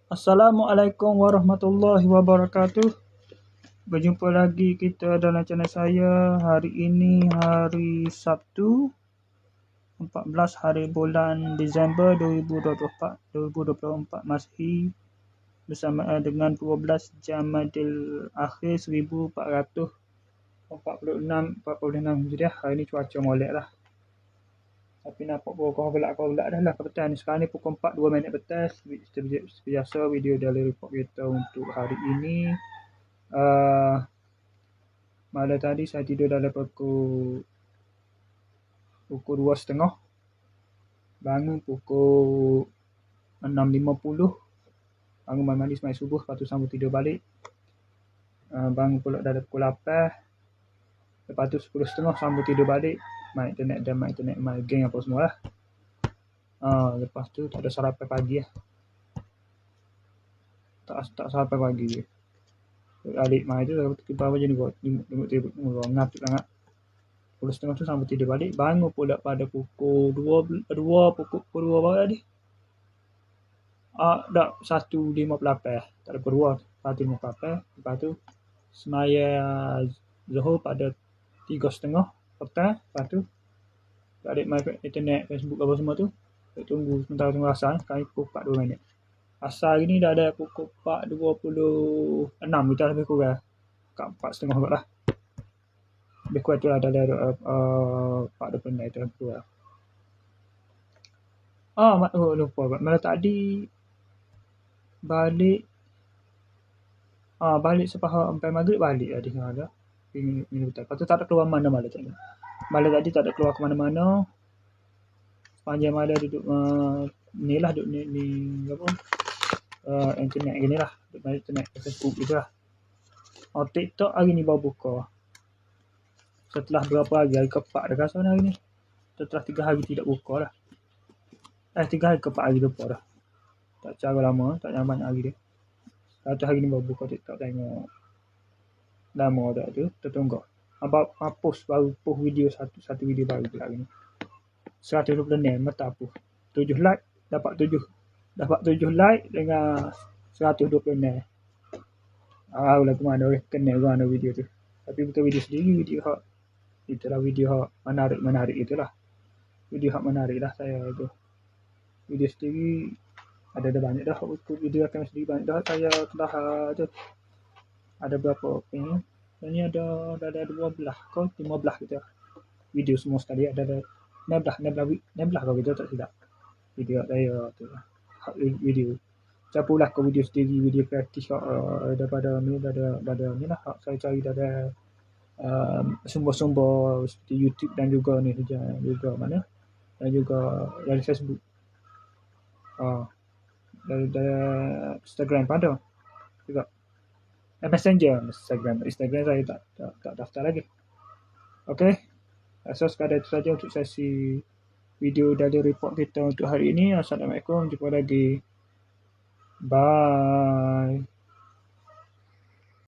Assalamualaikum warahmatullahi wabarakatuh. Berjumpa lagi kita dalam channel saya. Hari ini hari Sabtu 14 hari bulan Disember 2024 Masihi bersamaan dengan 12 Jamadil Akhir 1446 Hijriah. Hari ini cuaca molek lah. Tapi nampak kau gelap dah lah petang ni. Sekarang ni pukul 4, 2 minit petang. Seperti biasa video daily report kita untuk hari ini. Malam tadi saya tidur dalam pukul 2.30. Bangun pukul 6.50. Bangun mandi semai subuh. Lepas tu sambung tidur balik. Bangun pula dalam pukul 8. Lepas tu 10.30 sambung tidur balik. Main internet, main game apa semua lah. Lepas tu tak ada sarapan pagi lah. Tak sarapan pagi je. Adik main tu tiba macam ni buat ngantuk sangat. 10.30 tu sambung tidur balik. Bangun pula pada pukul 2 baru tadi. Tak 1.58. Tak ada pukul 2. 1.58. Lepas tu semaya Zuhur pada 3.30 petang. Lepas tu adik main internet, Facebook apa semua tu. Tunggu asal. Sekarang pukul 4, 2 minit. Asal hari ni dah ada pukul 4.26 kita lebih kurang. Kat 4.30 kot lah. Lebih kurang tu lah dah ada 4.26 tu lebih kurang. Lupa. Malam tadi balik sepahal sampai maghrib balik lah di sana dah. Minum betul. Lepas tu tak ada keluar mana malam tadi. Malam tadi tak ada keluar ke mana-mana. Sepanjang malam duduk ni apa? Internet gini lah. Duduk internet Facebook gitu lah. TikTok hari ni baru buka. Setelah berapa hari ke-4 dah rasa hari ni. Setelah 3 hari tidak buka dah. 3 hari ke-4 hari lupa dah. Tak cara lama, tak jangan banyak hari dia. Satu hari ni baru buka TikTok tengok. Lama dah tu, tertunggak. Post video satu video baru pula hari ni. 126 mata apa. 7 like, dapat 7 like dengan 126. Lah ke mana kenal ke mana video tu. Tapi bukan video sendiri, video hak itulah video hak menarik itulah. Video hak menarik lah saya tu. Video sendiri ada banyak dah video akan sendiri banyak dah saya telah tu. Ada berapa ni? Ini ada 12 ke 15 gitu. Video semua sekali ada 16 kalau kita tak silap. Video saya tu lah. Video capulah ke video sendiri, video kreatif daripada ni ada ni lah saya cari dari sumber-sumber seperti YouTube dan juga ni juga mana dan juga dari Facebook, dari Instagram pada juga. Messenger Instagram saya tak daftar lagi. Okey, so sekadar itu saja untuk sesi video dari report kita untuk hari ini. Assalamualaikum, jumpa lagi. Bye.